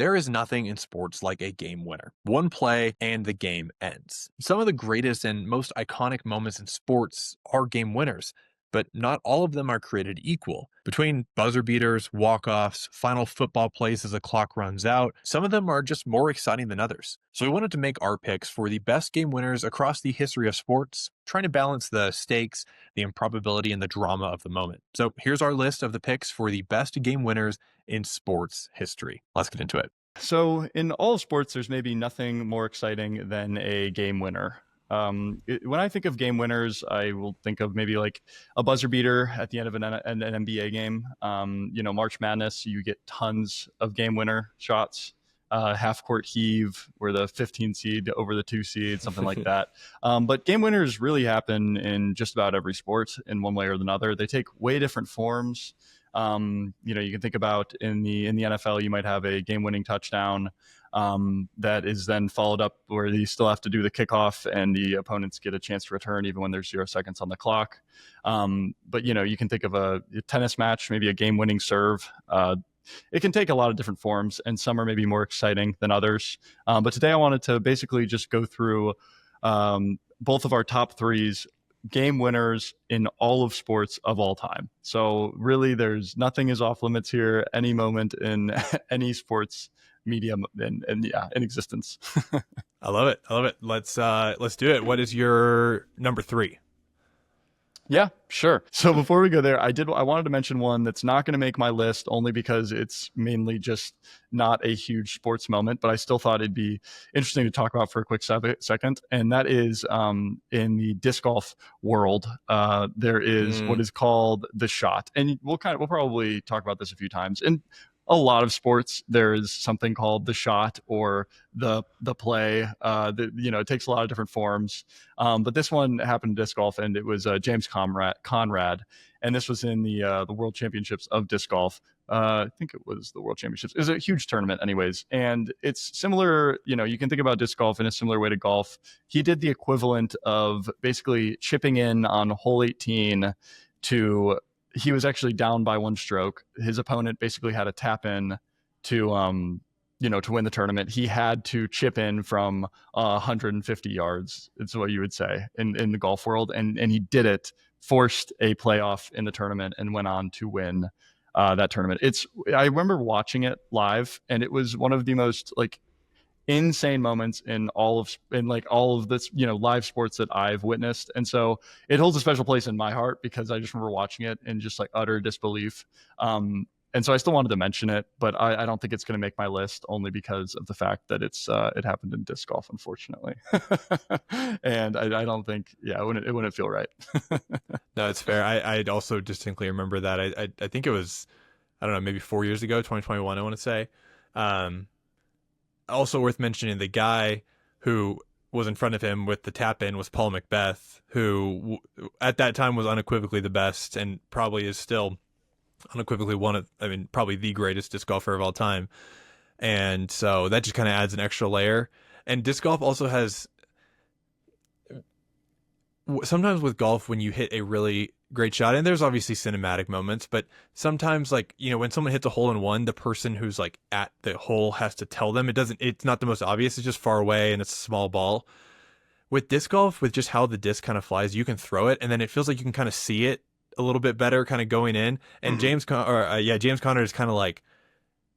There is nothing in sports like a game winner. One play and the game ends. Some of the greatest and most iconic moments in sports are game winners, but not all of them are created equal. Between buzzer beaters, walk-offs, final football plays as the clock runs out, some of them are just more exciting than others. So we wanted to make our picks for the best game winners across the history of sports, trying to balance the stakes, the improbability, and the drama of the moment. So here's our list of the picks for the best game winners in sports history. Let's get into it. So in all of sports, there's maybe nothing more exciting than a game winner. When I think of game winners, I will think of maybe like a buzzer beater at the end of an NBA game. March Madness, you get tons of game winner shots. Half court heave, where the 15 seed over the 2 seed, something like that. But game winners really happen in just about every sport in one way or another. They take way different forms. You can think about in the NFL, you might have a game-winning touchdown that is then followed up where you still have to do the kickoff and the opponents get a chance to return even when there's 0 seconds on the clock. But you can think of a tennis match, maybe a game-winning serve. It can take a lot of different forms, and some are maybe more exciting than others. But today I wanted to basically just go through both of our top threes game winners in all of sports of all time. So really there's nothing is off limits here, any moment in any sports medium in existence. I love it. Let's do it. What is your number 3? Yeah, sure. So before we go there, I wanted to mention one that's not going to make my list only because it's mainly just not a huge sports moment, but I still thought it'd be interesting to talk about for a quick second. And that is in the disc golf world, there is what is called the shot. And we'll probably talk about this a few times. And a lot of sports, there is something called the shot or the play. It takes a lot of different forms. But this one happened in disc golf, and it was James Conrad, and this was in the World Championships of disc golf. I think it was the World Championships. It was a huge tournament, anyways, and it's similar. You can think about disc golf in a similar way to golf. He did the equivalent of basically chipping in on hole 18 to. He was actually down by 1 stroke. His opponent basically had a tap in to win the tournament. He had to chip in from 150 yards. It's what you would say in the golf world. And he did it, forced a playoff in the tournament and went on to win that tournament. I remember watching it live, and it was one of the most insane moments in all of this live sports that I've witnessed, and so it holds a special place in my heart because I just remember watching it in just utter disbelief. And so I still wanted to mention it, but I don't think it's going to make my list only because of the fact that it happened in disc golf, unfortunately. And I don't think it wouldn't feel right. No, it's fair. I'd also distinctly remember that. I think it was, I don't know, maybe 4 years ago, 2021, I want to say. Also worth mentioning, the guy who was in front of him with the tap in was Paul Macbeth, who at that time was unequivocally the best and probably is still unequivocally probably the greatest disc golfer of all time. And so that just kind of adds an extra layer. And disc golf also has, sometimes with golf, when you hit a really great shot, and there's obviously cinematic moments, but sometimes when someone hits a hole in one, the person who's at the hole has to tell them. It's not the most obvious. It's just far away and it's a small ball. With disc golf, with just how the disc kind of flies, you can throw it and then it feels like you can kind of see it a little bit better kind of going in. And James Conrad is kind of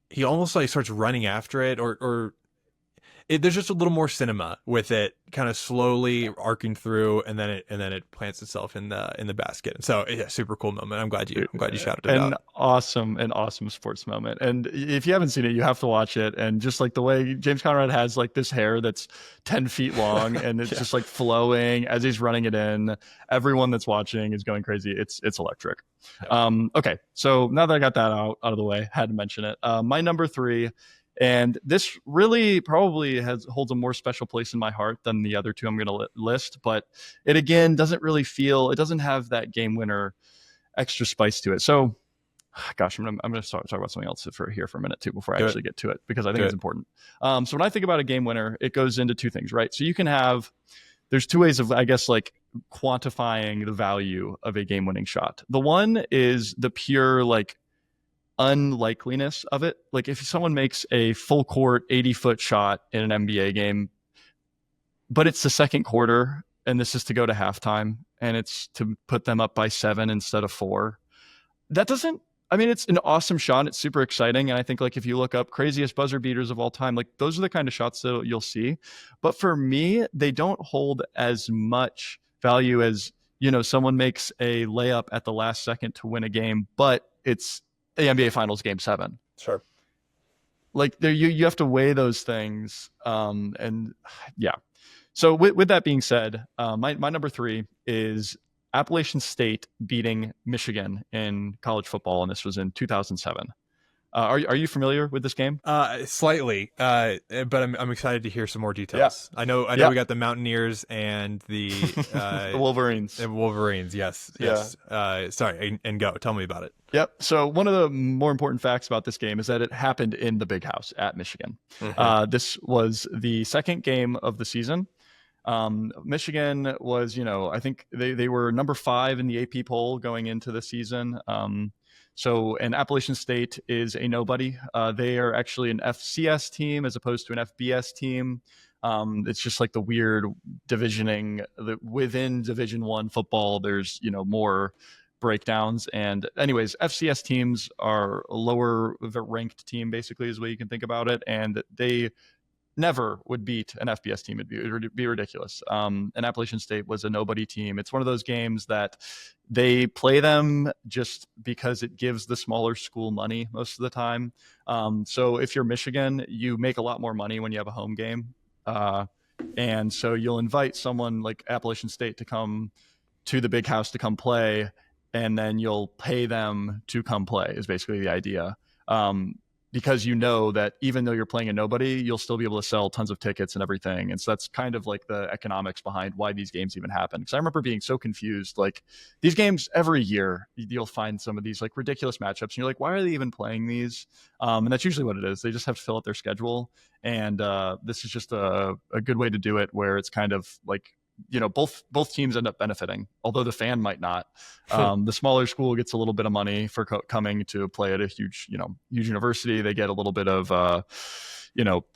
he almost starts running after it, or there's just a little more cinema with it, kind of slowly arcing through, and then it plants itself in the basket. And so yeah, super cool moment. I'm glad you shouted it out. An awesome sports moment. And if you haven't seen it, you have to watch it. And just the way James Conrad has this hair that's 10 feet long and it's just flowing as he's running it in. Everyone that's watching is going crazy. It's electric. Yeah. Okay, so now that I got that out of the way, had to mention it. My number 3. And this really probably holds a more special place in my heart than the other two I'm going to list. But it, again, doesn't have that game winner extra spice to it. So, gosh, I'm going to talk about something else for a minute, too, before I actually get to it, because I think it's important. So when I think about a game winner, it goes into 2 things, right? So there's 2 ways of, I guess, quantifying the value of a game winning shot. The one is the pure, unlikeliness of it. Like if someone makes a full court 80-foot shot in an NBA game, but it's the second quarter and this is to go to halftime and it's to put them up by 7 instead of 4. That doesn't, I mean, it's an awesome shot. It's super exciting. And I think like if you look up craziest buzzer beaters of all time, like those are the kind of shots that you'll see. But for me, they don't hold as much value as, someone makes a layup at the last second to win a game, but it's the NBA Finals Game 7. Sure. Like there, you have to weigh those things. And yeah. So with that being said, my number 3 is Appalachian State beating Michigan in college football, and this was in 2007. Are you familiar with this game? Slightly, but I'm excited to hear some more details. Yeah. I know we got the Mountaineers and the the Wolverines. And Wolverines, yes. Sorry, and go. Tell me about it. Yep. So one of the more important facts about this game is that it happened in the Big House at Michigan. Mm-hmm. This was the second game of the season. Michigan was, I think they were number 5 in the AP poll going into the season. And Appalachian State is a nobody. They are actually an FCS team as opposed to an FBS team. It's just like the weird divisioning within Division I football. There's, more breakdowns. And anyways, FCS teams are a lower ranked team, basically, is the way you can think about it. And they never would beat an FBS team. It'd be ridiculous. And Appalachian State was a nobody team. It's one of those games that they play them just because it gives the smaller school money most of the time. So if you're Michigan, you make a lot more money when you have a home game. And so you'll invite someone like Appalachian State to come to the Big House to come play, and then you'll pay them to come play is basically the idea. Because that even though you're playing a nobody, you'll still be able to sell tons of tickets and everything. And so that's kind of like the economics behind why these games even happen. Because I remember being so confused. Like these games every year, you'll find some of these like ridiculous matchups. And you're like, why are they even playing these? And that's usually what it is. They just have to fill out their schedule. And this is just a good way to do it where it's kind of like, both teams end up benefiting, although the fan might not. The smaller school gets a little bit of money for coming to play at a huge university. They get a little bit of,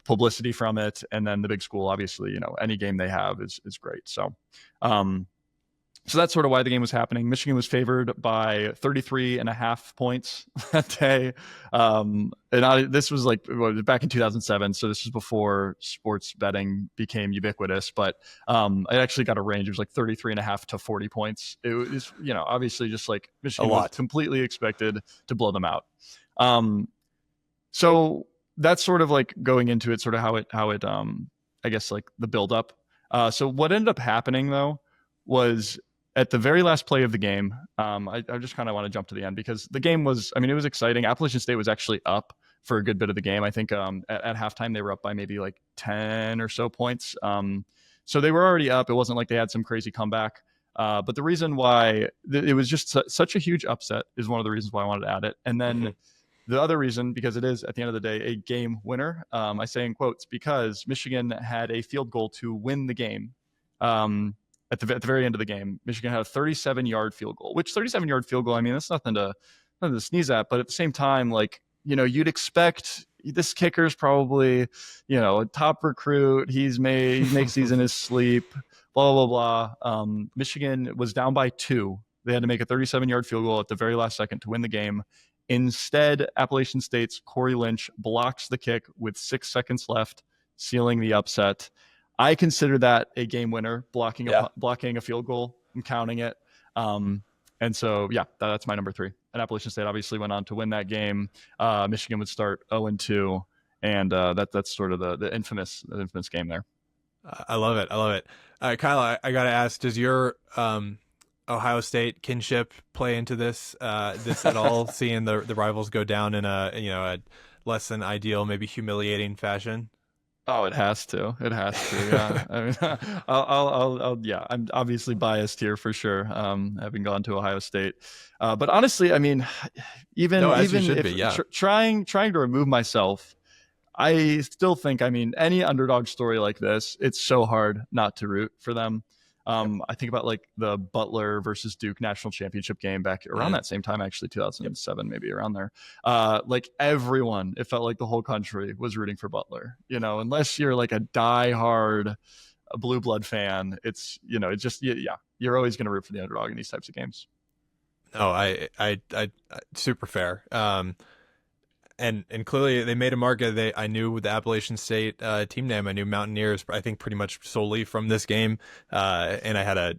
publicity from it. And then the big school, obviously, any game they have is great. So that's sort of why the game was happening. Michigan was favored by 33.5 points that day. This was like back in 2007. So this was before sports betting became ubiquitous, but I actually got a range. It was like 33.5 to 40 points. It was, obviously just like Michigan was completely expected to blow them out. So that's sort of like going into it, sort of how it I guess like the build up. So what ended up happening though was at the very last play of the game, I just kind of want to jump to the end because the game was, it was exciting. Appalachian State was actually up for a good bit of the game. I think at halftime they were up by maybe like 10 or so points. So they were already up. It wasn't like they had some crazy comeback. But the reason why it was just such a huge upset is one of the reasons why I wanted to add it. And then the other reason, because it is at the end of the day a game winner, I say in quotes, because Michigan had a field goal to win the game. At the very end of the game, Michigan had a 37-yard field goal, which 37-yard field goal, that's nothing to sneeze at. But at the same time, like, you'd expect this kicker's probably, a top recruit. He makes these in his sleep, blah, blah, blah. Michigan was down by 2. They had to make a 37-yard field goal at the very last second to win the game. Instead, Appalachian State's Corey Lynch blocks the kick with 6 seconds left, sealing the upset. I consider that a game winner, blocking a field goal and counting it. And so, that's my number 3. And Appalachian State obviously went on to win that game. Michigan would start 0-2, and that's sort of the infamous game there. I love it. Kyle, I got to ask, does your Ohio State kinship play into this at all? Seeing the rivals go down in a less than ideal, maybe humiliating fashion. Oh, it has to. Yeah. I'm obviously biased here for sure. Having gone to Ohio State, but honestly, trying to remove myself, I still think, any underdog story like this, it's so hard not to root for them. Yep. I think about like the Butler versus Duke national championship game back around Mm. that same time, actually Yep. 2007, maybe around there. Like everyone, it felt like the whole country was rooting for Butler. You know, unless you're like a diehard blue blood fan, it's it's just yeah, you're always going to root for the underdog in these types of games. No, super fair. And clearly they made a market. I knew with the Appalachian State team name, I knew Mountaineers. I think pretty much solely from this game. And I had a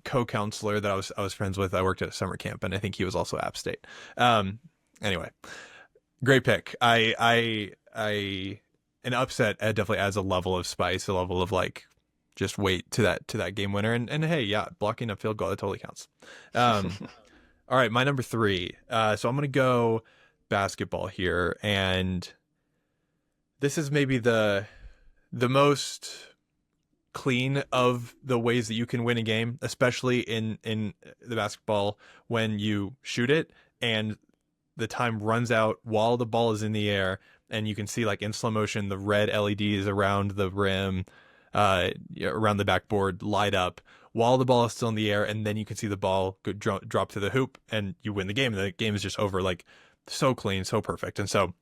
co-counselor that I was friends with. I worked at a summer camp, and I think he was also App State. Anyway, great pick. An upset definitely adds a level of spice, a level of like just weight to that game winner. And hey, yeah, blocking a field goal, that totally counts. All right, my number three. So I'm gonna go basketball here, and this is maybe the most clean of the ways that you can win a game, especially in the basketball when you shoot it and the time runs out while the ball is in the air, and you can see like in slow motion the red LEDs around the rim, around the backboard light up while the ball is still in the air, and then you can see the ball drop to the hoop, and you win the game. And the game is just over. Like so clean, so perfect. And so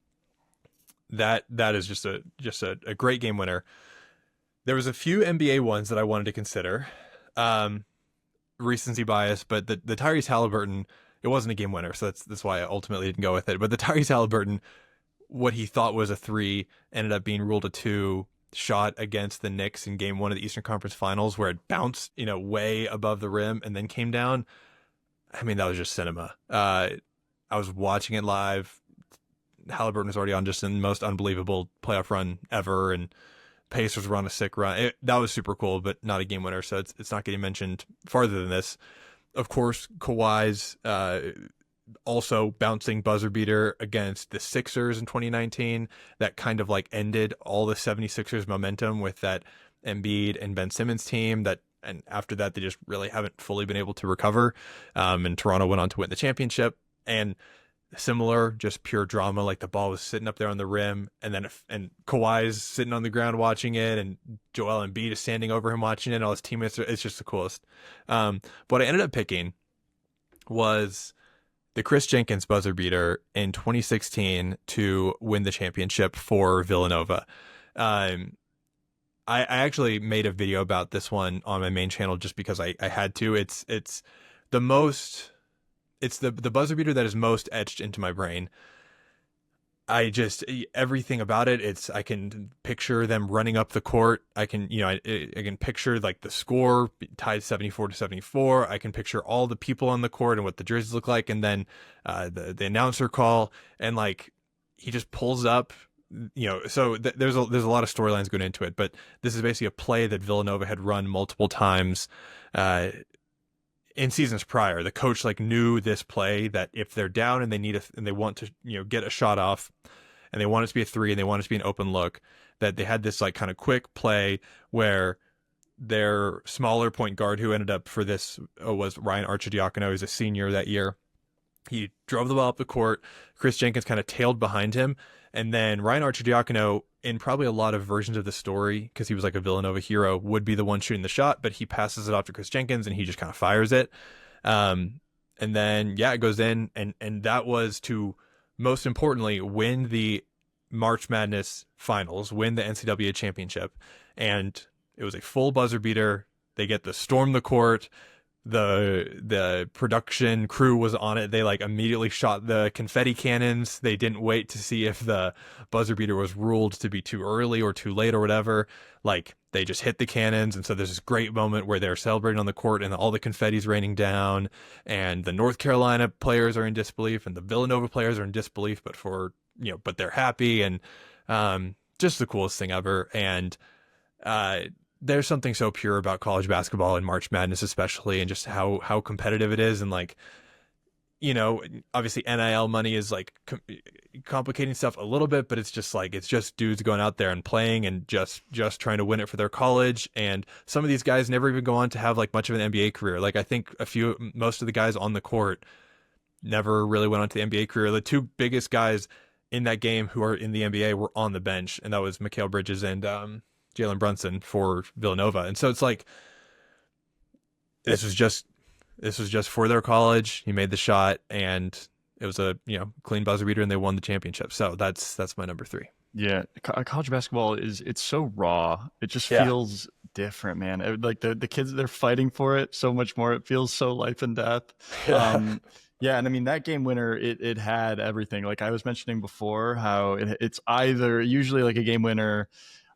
that is just a great game winner. There was a few NBA ones that I wanted to consider. Recency bias, but the Tyrese Halliburton, it wasn't a game winner, so that's why I ultimately didn't go with it. But the Tyrese Halliburton, what he thought was a three ended up being ruled a two shot against the Knicks in game one of the Eastern Conference Finals, where it bounced, way above the rim and then came down. I mean, that was just cinema. I was watching it live. Halliburton was already on just the most unbelievable playoff run ever, and Pacers were on a sick run. That was super cool, but not a game winner, so it's not getting mentioned farther than this. Of course, Kawhi's also bouncing buzzer beater against the Sixers in 2019 that kind of like ended all the 76ers momentum with that Embiid and Ben Simmons team and after that they just really haven't fully been able to recover. And Toronto went on to win the championship, and similar, just pure drama. Like the ball was sitting up there on the rim, and then and Kawhi's sitting on the ground watching it, and Joel Embiid is standing over him watching it, and all his teammates it's just the coolest. But what I ended up picking was the Chris Jenkins buzzer beater in 2016 to win the championship for Villanova. I actually made a video about this one on my main channel just because I had to. It's the most, it's the buzzer beater that is most etched into my brain. Everything about it, I can picture them running up the court. I can picture like the score tied 74-74. I can picture all the people on the court and what the jerseys look like. And then, the announcer call, and like, he just pulls up, so there's a lot of storylines going into it, but this is basically a play that Villanova had run multiple times, in seasons prior. The coach like knew this play, that if they're down and they want to get a shot off, and they want it to be a three, and they want it to be an open look, that they had this like kind of quick play where their smaller point guard, who ended up for this was Ryan Arcidiacono. He's a senior that year. He drove the ball up the court. Chris Jenkins kind of tailed behind him, and then Ryan Arcidiacono, in probably a lot of versions of the story, because he was like a Villanova hero, would be the one shooting the shot, but he passes it off to Chris Jenkins, and he just kind of fires it. And then, it goes in, and that was to, most importantly, win the March Madness finals, win the NCAA championship. And it was a full buzzer beater. They get to storm the court. The production crew was on it. They like immediately shot the confetti cannons. They didn't wait to see if the buzzer beater was ruled to be too early or too late or whatever. Like, they just hit the cannons. And so there's this great moment where they're celebrating on the court, and all the confetti's raining down, and the North Carolina players are in disbelief, and the Villanova players are in disbelief, but they're happy, and just the coolest thing ever. And there's something so pure about college basketball and March Madness especially, and just how competitive it is. And like, obviously NIL money is like complicating stuff a little bit, but it's just dudes going out there and playing and just trying to win it for their college. And some of these guys never even go on to have like much of an NBA career. Like, I think most of the guys on the court never really went on to the NBA career. The two biggest guys in that game who are in the NBA were on the bench, and that was Mikal Bridges and Jalen Brunson for Villanova. And so it's like, this was just for their college. He made the shot, and it was a clean buzzer beater, and they won the championship. So that's my number 3. Yeah, college basketball it's so raw. It just Yeah. feels different, man. Like the kids, they're fighting for it so much more. It feels so life and death. Yeah. Yeah, and I mean that game winner, it had everything. Like I was mentioning before, how it's either usually like a game winner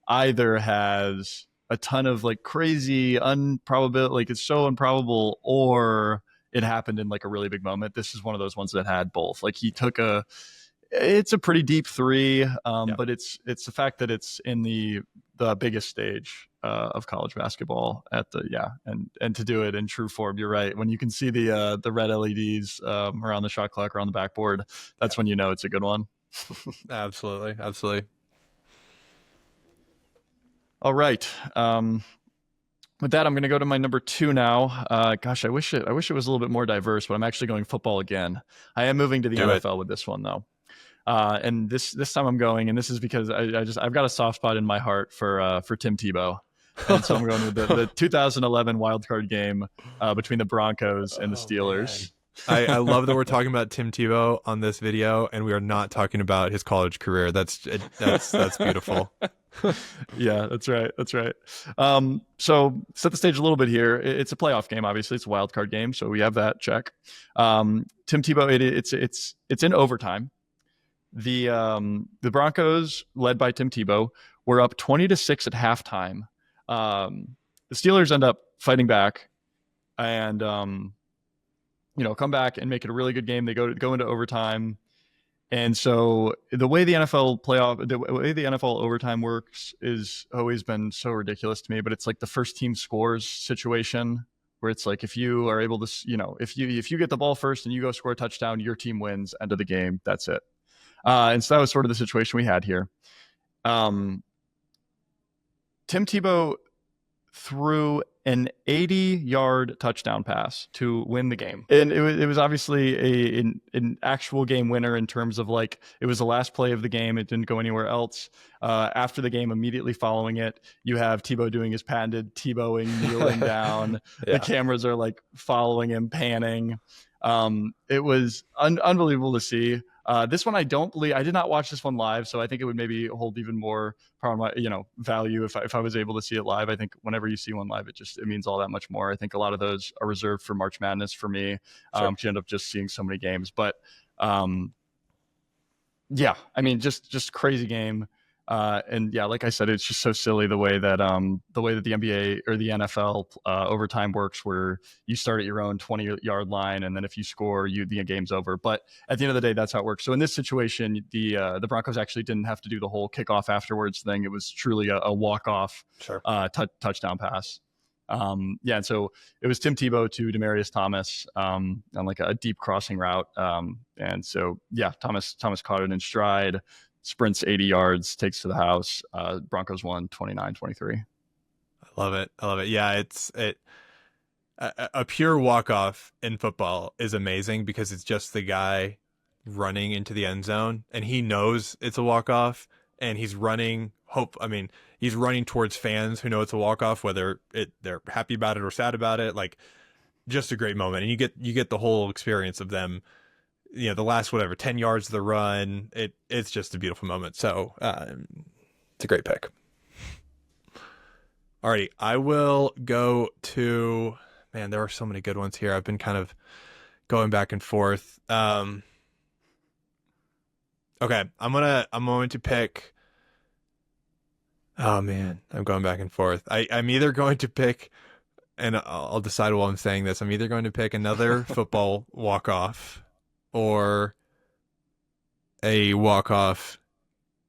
either has a ton of like crazy improbable, like it's so improbable, or it happened in like a really big moment. This is one of those ones that had both. Like he took it's a pretty deep three, Yeah. but it's the fact that it's in the biggest stage of college basketball at the and to do it in true form. You're right. When you can see the red LEDs around the shot clock or on the backboard, that's when you know it's a good one. Absolutely. Absolutely. All right. With that, I'm going to go to my number 2 now. Gosh, I wish it was a little bit more diverse, but I'm actually going football again. I am moving to the NFL with this one though. And this time I'm going, and this is because I've got a soft spot in my heart for Tim Tebow, and so I'm going with the 2011 wildcard game between the Broncos and the Steelers. I love that we're talking about Tim Tebow on this video, and we are not talking about his college career. That's beautiful. Yeah, that's right. So set the stage a little bit here. It's a playoff game, obviously. It's a wild card game, so we have that check. Tim Tebow, it's in overtime. The Broncos, led by Tim Tebow, were up 20-6 at halftime. The Steelers end up fighting back and come back and make it a really good game. They go into overtime. And so the way the NFL overtime works is always been so ridiculous to me, but it's like the first team scores situation where it's like, if you are able to, if you get the ball first and you go score a touchdown, your team wins, end of the game. That's it. And so that was sort of the situation we had here. Tim Tebow threw an 80-yard touchdown pass to win the game, and it was obviously an actual game winner in terms of like it was the last play of the game. It didn't go anywhere else. After the game, immediately following it, you have Tebow doing his patented Tebowing, kneeling down. Yeah. The cameras are like following him, panning. It was unbelievable to see. This one I did not watch this one live, so I think it would maybe hold even more value if I was able to see it live. I think whenever you see one live, it means all that much more. I think a lot of those are reserved for March Madness for me. Sure. You end up just seeing so many games, but yeah, I mean, just crazy game. And yeah, like I said, it's just so silly the way that the NBA or the NFL overtime works, where you start at your own 20-yard line, and then if you score, the game's over. But at the end of the day, that's how it works. So in this situation, the Broncos actually didn't have to do the whole kickoff afterwards thing. It was truly a walk-off touchdown pass. And so it was Tim Tebow to Demaryius Thomas on like a deep crossing route. And so yeah, Thomas caught it in stride. Sprints 80 yards, takes to the house. Broncos won 29-23. I love it. Yeah, a pure walk-off in football is amazing because it's just the guy running into the end zone, and he knows it's a walk-off, and he's running. He's running towards fans who know it's a walk-off, whether they're happy about it or sad about it. Like, just a great moment, and you get the whole experience of them. The last 10 yards of the run, it's just a beautiful moment. So it's a great pick. Alrighty, I will go to, man, there are so many good ones here. I've been kind of going back and forth. Okay, I'm going to pick, oh man, I'm going back and forth. I'm either going to pick, and I'll decide while I'm saying this, I'm either going to pick another football walk-off or a walk-off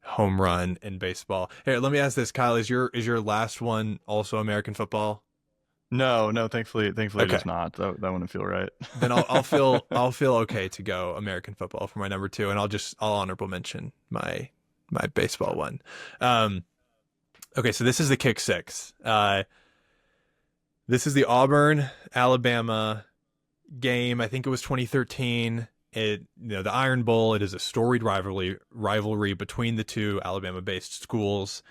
home run in baseball. Here, let me ask this, Kyle. Is your last one also American football? No, thankfully okay. It is not. That wouldn't feel right. Then I'll feel okay to go American football for my number 2, and I'll honorable mention my baseball one. Okay, so this is the kick 6. This is the Auburn Alabama game. I think it was 2013. The Iron Bowl. It is a storied rivalry between the two Alabama-based schools,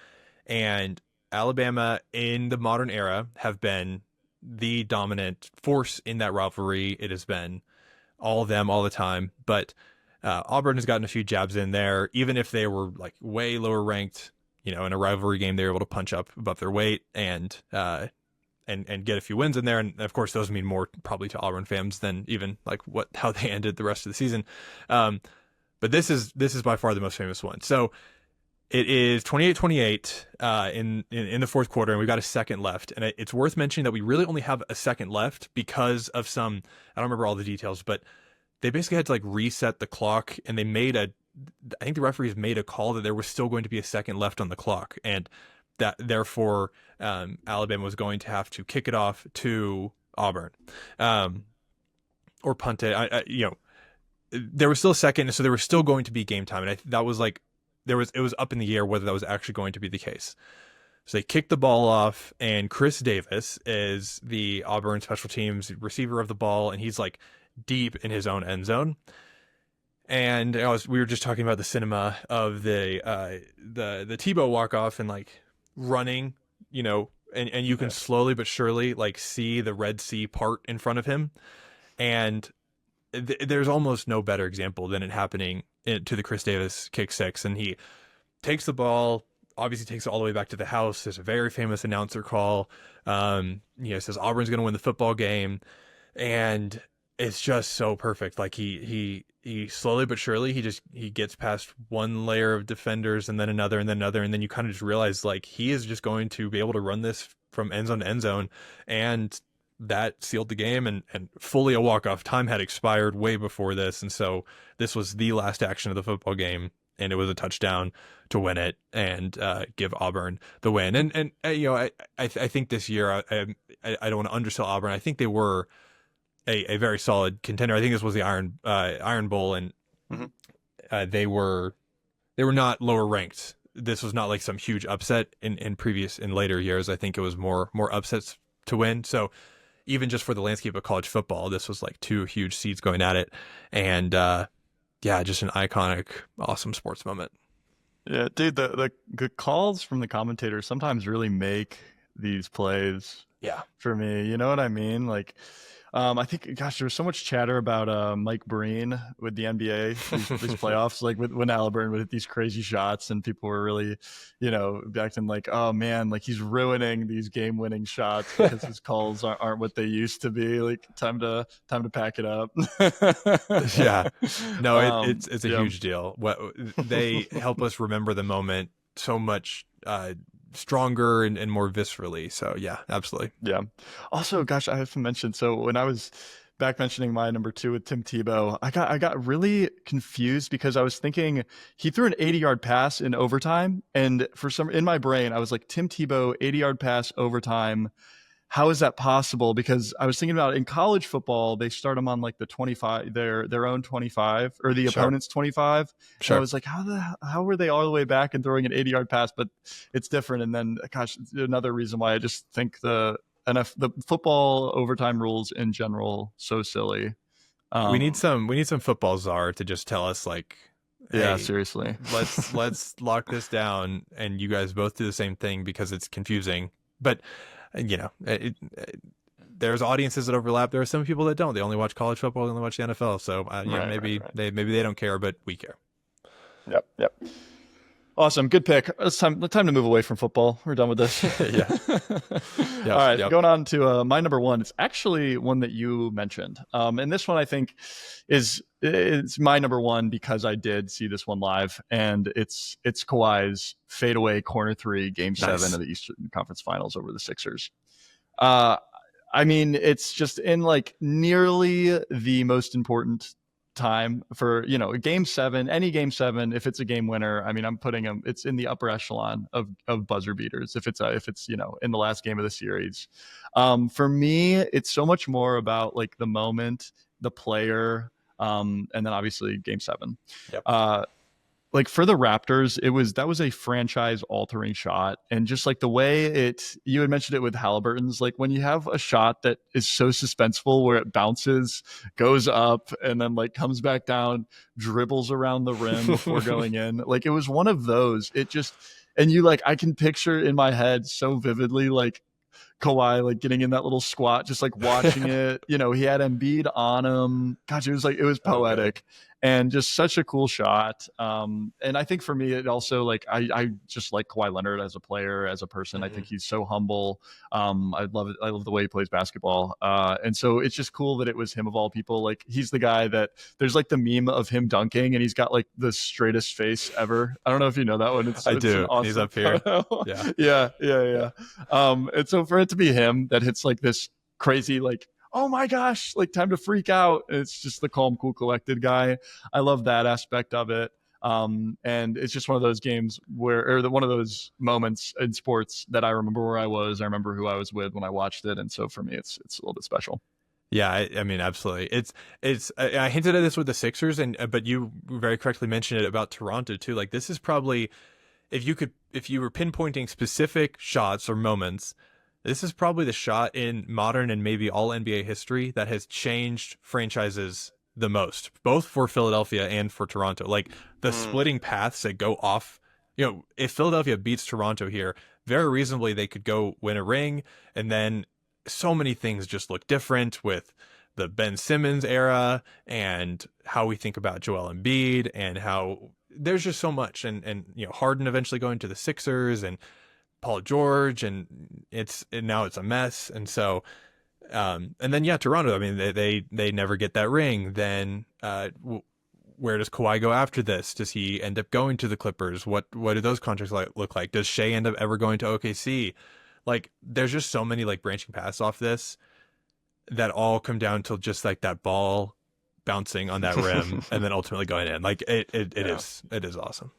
and Alabama in the modern era have been the dominant force in that rivalry. It has been all of them all the time. But Auburn has gotten a few jabs in there, even if they were like way lower ranked. In a rivalry game, they were able to punch up above their weight and get a few wins in there. And of course, those mean more probably to Auburn fans than even like how they ended the rest of the season. But this is by far the most famous one. So it is 28-28 in the fourth quarter, and we've got a second left. And it's worth mentioning that we really only have a second left because of some, I don't remember all the details, but they basically had to like reset the clock, and I think the referees made a call that there was still going to be a second left on the clock, and that therefore Alabama was going to have to kick it off to Auburn, or punt it. There was still a second, so there was still going to be game time, and that was like it was up in the air whether that was actually going to be the case. So they kicked the ball off, and Chris Davis is the Auburn special teams receiver of the ball, and he's like deep in his own end zone. And we were just talking about the cinema of the Tebow walk off and like running, and you can slowly but surely like see the Red Sea part in front of him, and there's almost no better example than it happening to the Chris Davis kick six, and he takes the ball, obviously takes it all the way back to the house. There's a very famous announcer call, says Auburn's going to win the football game, and it's just so perfect. Like he slowly but surely he gets past one layer of defenders and then another and then another, and then you kind of just realize like he is just going to be able to run this from end zone to end zone, and that sealed the game, and fully a walk-off. Time had expired way before this, and so this was the last action of the football game, and it was a touchdown to win it and give Auburn the win. And I think this year I don't want to undersell Auburn. I think they were a very solid contender. I think this was the Iron Bowl, and they were not lower ranked. This was not like some huge upset in later years. I think it was more upsets to win. So even just for the landscape of college football, this was like two huge seeds going at it, and just an iconic, awesome sports moment. Yeah, dude, the calls from the commentators sometimes really make these plays. Yeah, for me, you know what I mean? Like, I think, gosh, there was so much chatter about Mike Breen with the NBA, these playoffs, like when Alabama would hit these crazy shots, and people were really, acting like, oh man, like he's ruining these game-winning shots because his calls aren't what they used to be. Like, time to pack it up. Yeah, no, it's a huge deal. What they help us remember the moment so much stronger and more viscerally. So yeah, absolutely. Yeah. Also, gosh, I have to mention, so when I was back mentioning my number 2 with Tim Tebow, I got really confused because I was thinking he threw an 80-yard pass in overtime, and in my brain I was like, Tim Tebow 80-yard pass overtime, how is that possible? Because I was thinking about in college football, they start them on like the 25, their own 25, or the opponent's 25. Sure. And I was like, how were they all the way back and throwing an 80-yard pass? But it's different. And then, gosh, another reason why I just think the football overtime rules in general so silly. We need some football czar to just tell us like, hey, yeah, seriously, let's lock this down, and you guys both do the same thing because it's confusing. But there's audiences that overlap. There are some people that don't. They only watch college football. They only watch the NFL. So maybe they don't care, but we care. Yep. Awesome. Good pick. It's time to move away from football. We're done with this. Yeah. All right. Going on to my number 1. It's actually one that you mentioned. And this one I think is my number 1 because I did see this one live, and it's Kawhi's fadeaway corner 3, Game 7 of the Eastern Conference Finals over the Sixers. I mean, it's just in like nearly the most important time for Game 7, any Game 7. If it's a game winner, I mean, I'm putting them. It's in the upper echelon of buzzer beaters. If it's in the last game of the series, for me, it's so much more about like the moment, the player, and then obviously Game 7. Yep. Like for the Raptors, that was a franchise altering shot. And just like the way you had mentioned it with Halliburton's, like when you have a shot that is so suspenseful where it bounces, goes up, and then like comes back down, dribbles around the rim before going in. Like it was one of those. And I can picture in my head so vividly, like Kawhi like getting in that little squat, just like watching it. You know, he had Embiid on him. Gosh, it was poetic. And just such a cool shot. And I think for me, it also like I just like Kawhi Leonard as a player, as a person. I think he's so humble. I love it. I love the way he plays basketball. And so it's just cool that it was him of all people. Like he's the guy that there's like the meme of him dunking, and he's got like the straightest face ever. I don't know if you know that one. I do. Awesome he's up here. Yeah. And so for it to be him that hits like this crazy like, oh my gosh, like time to freak out. It's just the calm, cool, collected guy. I love that aspect of it. And it's just one of those games one of those moments in sports that I remember where I was. I remember who I was with when I watched it. And so for me, it's a little bit special. Yeah, I mean, absolutely. I hinted at this with the Sixers, but you very correctly mentioned it about Toronto too. Like this is probably, if you were pinpointing specific shots or moments, this is probably the shot in modern and maybe all NBA history that has changed franchises the most, both for Philadelphia and for Toronto. Like the splitting paths that go off, if Philadelphia beats Toronto here, very reasonably they could go win a ring, and then so many things just look different with the Ben Simmons era and how we think about Joel Embiid and how there's just so much, and Harden eventually going to the Sixers and Paul George, and now it's a mess. And so, and then Toronto. I mean, they never get that ring. Then, where does Kawhi go after this? Does he end up going to the Clippers? What do those contracts look like? Does Shea end up ever going to OKC? Like, there's just so many like branching paths off this that all come down to just like that ball bouncing on that rim and then ultimately going in. Like it is awesome.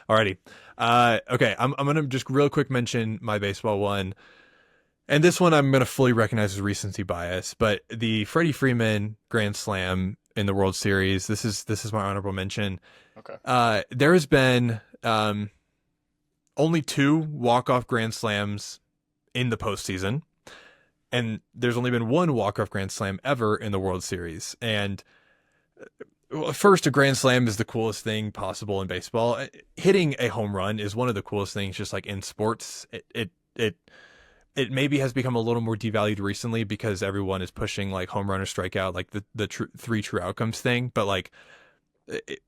Alrighty. Okay, I'm going to just real quick mention my baseball one. And this one I'm going to fully recognize as recency bias, but the Freddie Freeman Grand Slam in the World Series, this is my honorable mention. Okay. There has been only 2 walk-off Grand Slams in the postseason, and there's only been 1 walk-off Grand Slam ever in the World Series. And first, a Grand Slam is the coolest thing possible in baseball. Hitting a home run is one of the coolest things, just like in sports. It maybe has become a little more devalued recently because everyone is pushing like home run or strikeout, like the 3 true outcomes thing. But like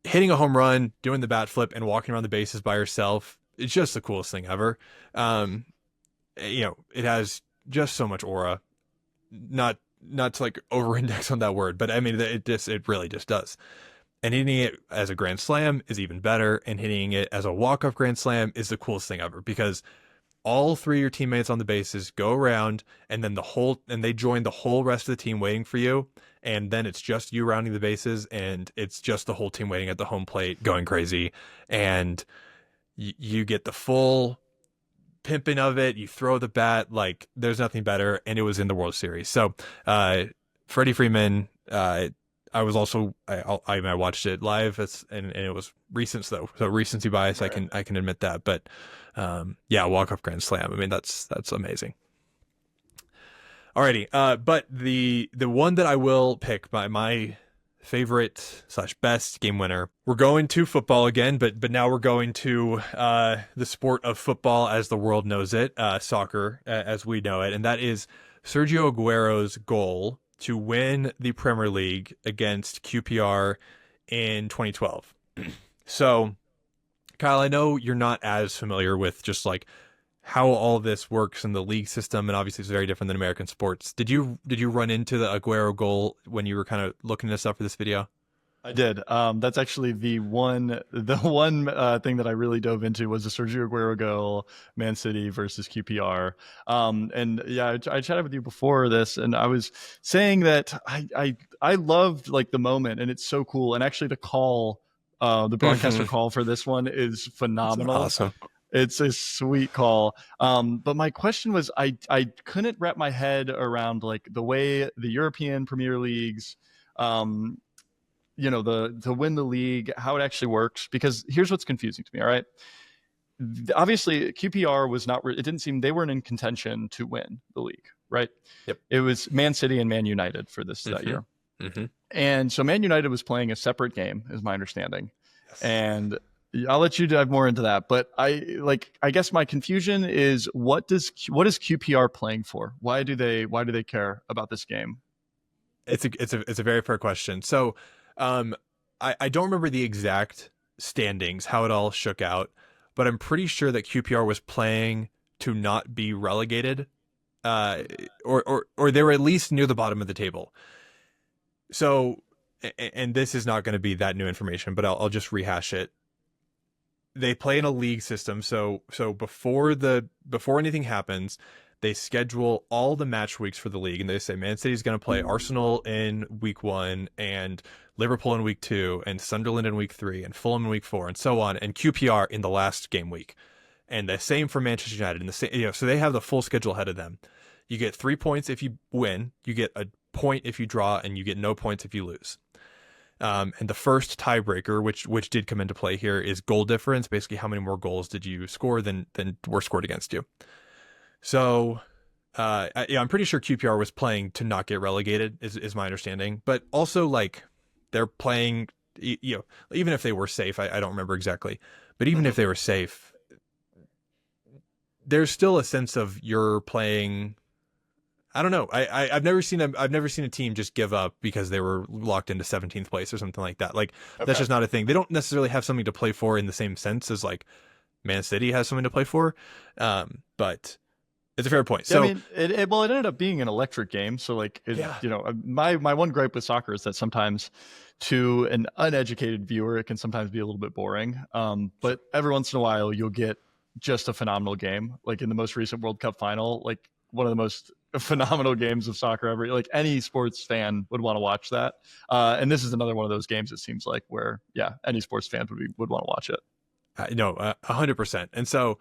hitting a home run, doing the bat flip, and walking around the bases by yourself, it's just the coolest thing ever. It has just so much aura. Not to like over-index on that word, but I mean, it really just does. And hitting it as a Grand Slam is even better, and hitting it as a walk-off Grand Slam is the coolest thing ever, because all 3 of your teammates on the bases go around, and then they join the whole rest of the team waiting for you, and then it's just you rounding the bases, and it's just the whole team waiting at the home plate going crazy, and you get the full pimping of it. You throw the bat, like there's nothing better, and it was in the World Series. So Freddie Freeman, I watched it live, and it was recent, so recency bias, right. I can admit that, but walk-off Grand Slam, I mean, that's amazing. Alrighty, but the one that I will pick, my favorite / best game winner, we're going to football again, but now we're going to the sport of football as the world knows it, soccer as we know it, and that is Sergio Aguero's goal to win the Premier League against QPR in 2012. So, Kyle, I know you're not as familiar with just like how all this works in the league system, and obviously it's very different than American sports. Did you run into the Aguero goal when you were kind of looking this up for this video? I did. That's actually the one thing that I really dove into was the Sergio Aguero goal, Man City versus QPR. I chatted with you before this, and I was saying that I loved like the moment, and it's so cool. And actually, the call, the broadcaster call for this one is phenomenal. That's awesome. It's a sweet call. But my question was, I couldn't wrap my head around like the way the European Premier Leagues, to win the league, how it actually works, because here's what's confusing to me. All right. Obviously QPR was not, it didn't seem they weren't in contention to win the league, right? Yep. It was Man City and Man United for that year. Mm-hmm. And so Man United was playing a separate game, is my understanding. Yes. And I'll let you dive more into that, but I guess my confusion is what is QPR playing for? Why do they care about this game? It's a very fair question. So, um, I don't remember the exact standings, how it all shook out, but I'm pretty sure that QPR was playing to not be relegated, uh, or they were at least near the bottom of the table. So, and this is not going to be that new information, but I'll just rehash it. They play in a league system, so before anything happens, they schedule all the match weeks for the league, and they say Man City's going to play Arsenal in week 1, and Liverpool in week 2, and Sunderland in week 3, and Fulham in week 4, and so on, and QPR in the last game week, and the same for Manchester United. And the same, so they have the full schedule ahead of them. You get 3 points if you win, you get a point if you draw, and you get no points if you lose. And the first tiebreaker, which did come into play here, is goal difference. Basically, how many more goals did you score than were scored against you? So, I'm pretty sure QPR was playing to not get relegated, is my understanding. But also, like, they're playing, even if they were safe, I don't remember exactly, but even if they were safe, there's still a sense of you're playing. I don't know. I've never seen a team just give up because they were locked into 17th place or something like that. Like, that's just not a thing. They don't necessarily have something to play for in the same sense as like Man City has something to play for. But it's a fair point. Yeah, So, I mean, it ended up being an electric game. So like, yeah, my one gripe with soccer is that sometimes to an uneducated viewer, it can sometimes be a little bit boring. But every once in a while, you'll get just a phenomenal game. Like in the most recent World Cup final, like one of the most phenomenal games of soccer ever. Like any sports fan would want to watch that. And this is another one of those games, it seems like, where any sports fan would want to watch it. no, 100%. And so,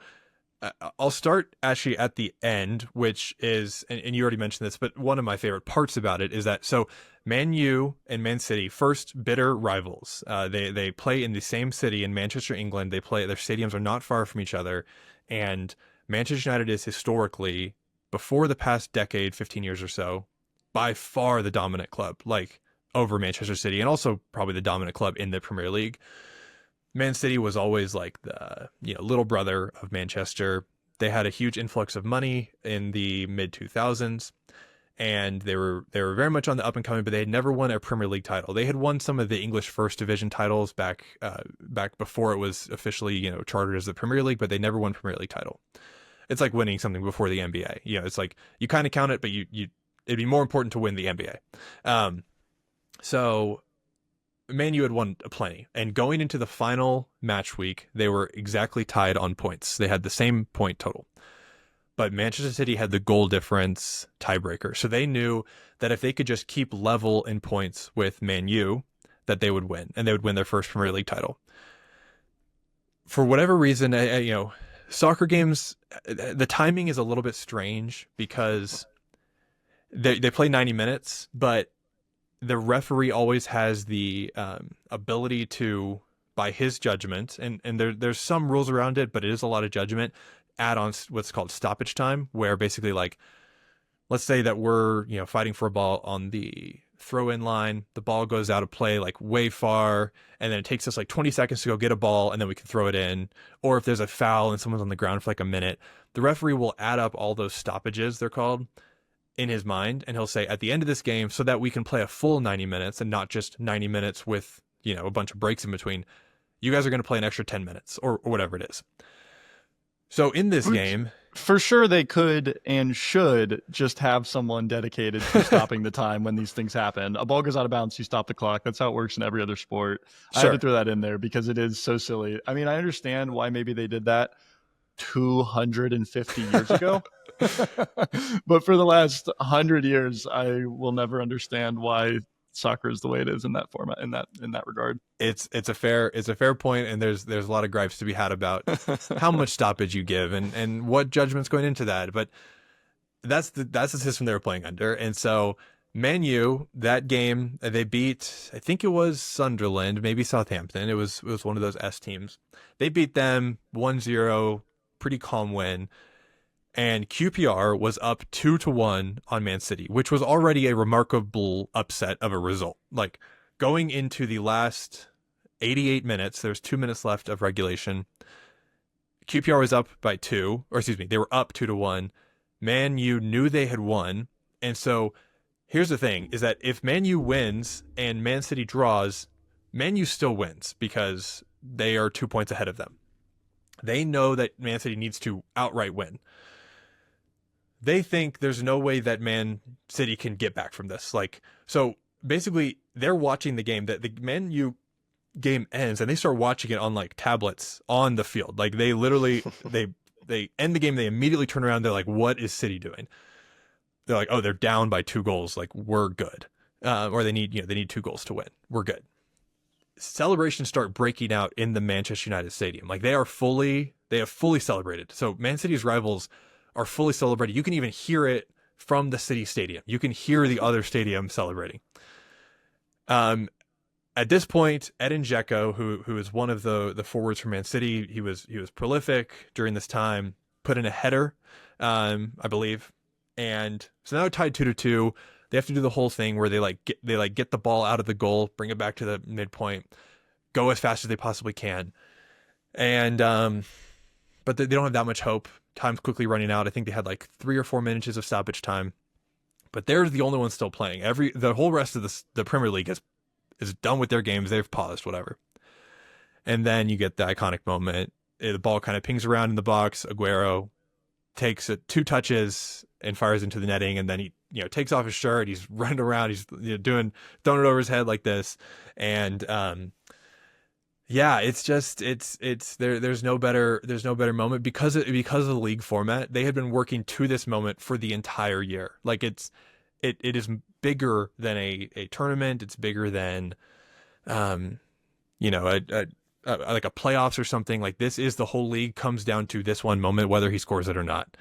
I'll start actually at the end, which is, and you already mentioned this, but one of my favorite parts about it is that, so Man U and Man City, first bitter rivals. They play in the same city in Manchester, England. Their stadiums are not far from each other, and Manchester United is historically, before the past decade, 15 years or so, by far the dominant club, like over Manchester City, and also probably the dominant club in the Premier League. Man City was always like the little brother of Manchester. They had a huge influx of money in the mid 2000s, and they were very much on the up and coming. But they had never won a Premier League title. They had won some of the English First Division titles back before it was officially chartered as the Premier League, but they never won Premier League title. It's like winning something before the NBA. It's like you kind of count it, but it'd be more important to win the NBA. So Man U had won plenty, and going into the final match week, they were exactly tied on points. They had the same point total, but Manchester City had the goal difference tiebreaker. So they knew that if they could just keep level in points with Man U, that they would win, and they would win their first Premier League title. For whatever reason, soccer games, the timing is a little bit strange because they play 90 minutes, but the referee always has the ability to, by his judgment, and there's some rules around it, but it is a lot of judgment, add on what's called stoppage time, where basically, like, let's say that we're fighting for a ball on the throw-in line, the ball goes out of play like way far, and then it takes us like 20 seconds to go get a ball, and then we can throw it in. Or if there's a foul and someone's on the ground for like a minute, the referee will add up all those stoppages, they're called, in his mind, and he'll say at the end of this game, so that we can play a full 90 minutes and not just 90 minutes with a bunch of breaks in between, you guys are going to play an extra 10 minutes or whatever it is. So in this game, for sure they could and should just have someone dedicated to stopping the time when these things happen. A ball goes out of bounds, you stop the clock. That's how it works in every other sport. Sure. I had to throw that in there because it is so silly. I mean, I understand why maybe they did that 250 years ago. But for the last 100 years, I will never understand why soccer is the way it is in that format, in that regard. It's a fair point, and there's a lot of gripes to be had about how much stoppage you give and what judgment's going into that. But that's the system they were playing under. And so Man U, that game, they beat, I think it was Sunderland, maybe Southampton. It was one of those S teams. They beat them 1-0, pretty calm win. And QPR was up 2-1 on Man City, which was already a remarkable upset of a result. Like, going into the last 88 minutes. There's 2 minutes left of regulation. QPR was up by two, or excuse me, they were up 2-1. Man U knew they had won. And so here's the thing is that if Man U wins and Man City draws, Man U still wins because they are 2 points ahead of them. They know that Man City needs to outright win. They think there's no way that Man City can get back from this. Like, so basically they're watching the game, that the Man U game ends and they start watching it on like tablets on the field. Like they literally, they end the game. They immediately turn around. They're like, what is City doing? They're like, oh, they're down by 2 goals. Like we're good. Or they need, they need 2 goals to win. We're good. Celebrations start breaking out in the Manchester United Stadium. Like they have fully celebrated. So Man City's rivals are fully celebrated. You can even hear it from the City Stadium. You can hear the other stadium celebrating. At this point, Edin Dzeko, who is one of the forwards for Man City, he was prolific during this time, put in a header, I believe. And so now they're tied 2-2. They have to do the whole thing where they get the ball out of the goal, bring it back to the midpoint, go as fast as they possibly can. And but they don't have that much hope. Time's quickly running out. I think they had like 3 or 4 minutes of stoppage time. But they're the only ones still playing. The whole rest of the Premier League is done with their games. They've paused, whatever. And then you get the iconic moment. The ball kind of pings around in the box. Aguero takes 2 touches and fires into the netting, and then he takes off his shirt. He's running around. He's throwing it over his head like this, and yeah, it's there. There's no better moment because of the league format. They had been working to this moment for the entire year. Like it is bigger than a tournament. It's bigger than like a playoffs or something. Like this is the whole league comes down to this one moment, whether he scores it or not.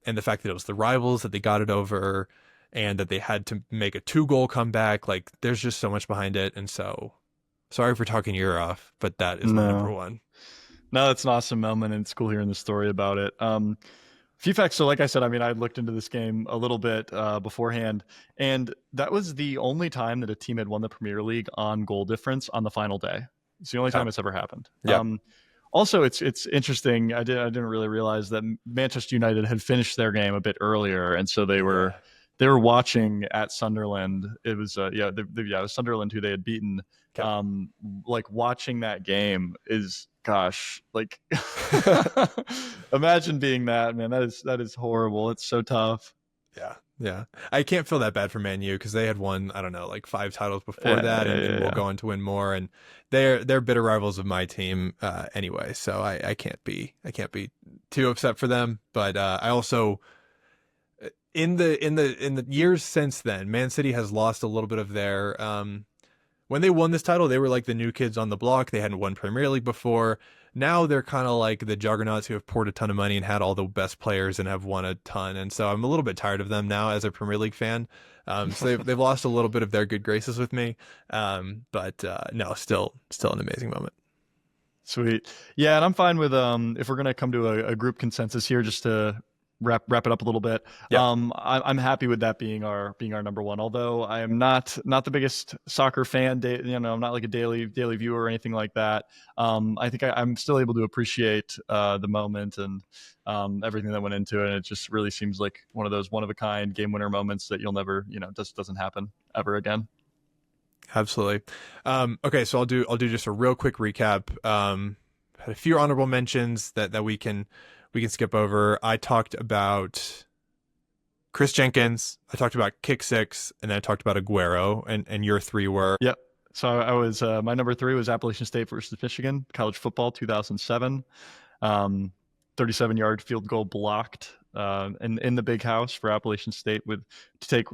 And the fact that it was the rivals that they got it over, and that they had to make a 2-goal comeback. Like there's just so much behind it. And so sorry for talking your ear off, but that is my number one. No, it's an awesome moment, and it's cool hearing the story about it. Few facts. So like I said, I mean, I looked into this game a little bit beforehand, and that was the only time that a team had won the Premier League on goal difference on the final day. It's the only time it's ever happened. Yeah. Also, it's interesting. I didn't really realize that Manchester United had finished their game a bit earlier, and so they were watching at Sunderland. It was it was Sunderland who they had beaten. Like watching that game is, gosh, like imagine being that, man. That is horrible. It's so tough. Yeah. I can't feel that bad for Man U because they had won, I don't know, like 5 titles before that, and will go on to win more. And they're bitter rivals of my team anyway, so I can't be too upset for them. But I also in the years since then, Man City has lost a little bit of their when they won this title, they were like the new kids on the block. They hadn't won Premier League before. Now they're kind of like the juggernauts who have poured a ton of money and had all the best players and have won a ton. And so I'm a little bit tired of them now as a Premier League fan. So they've lost a little bit of their good graces with me. But no, still an amazing moment. Sweet. Yeah, and I'm fine with if we're gonna come to a group consensus here, just to wrap it up a little bit. Yep. I'm happy with that being our number one. Although I am not the biggest soccer fan. I'm not like a daily viewer or anything like that. I think I'm still able to appreciate the moment and everything that went into it. And it just really seems like one of those one of a kind game winner moments that you'll never, just doesn't happen ever again. Absolutely. Okay, so I'll do just a real quick recap. Had a few honorable mentions that we can skip over. I talked about Chris Jenkins. I talked about Kick Six, and then I talked about Aguero. And your 3 were. Yep. So I was my number 3 was Appalachian State versus Michigan, college football, 2007. 37-yard field goal blocked in the big house for Appalachian State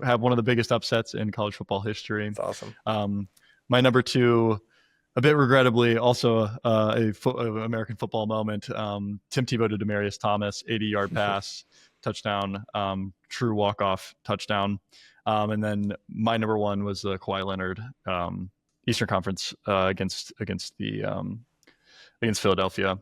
have one of the biggest upsets in college football history. That's awesome. My number 2, a bit regrettably, also a American football moment. Tim Tebow to Demaryius Thomas, 80-yard pass, touchdown, true walk-off touchdown. And then my number 1 was Kawhi Leonard, Eastern Conference against Philadelphia.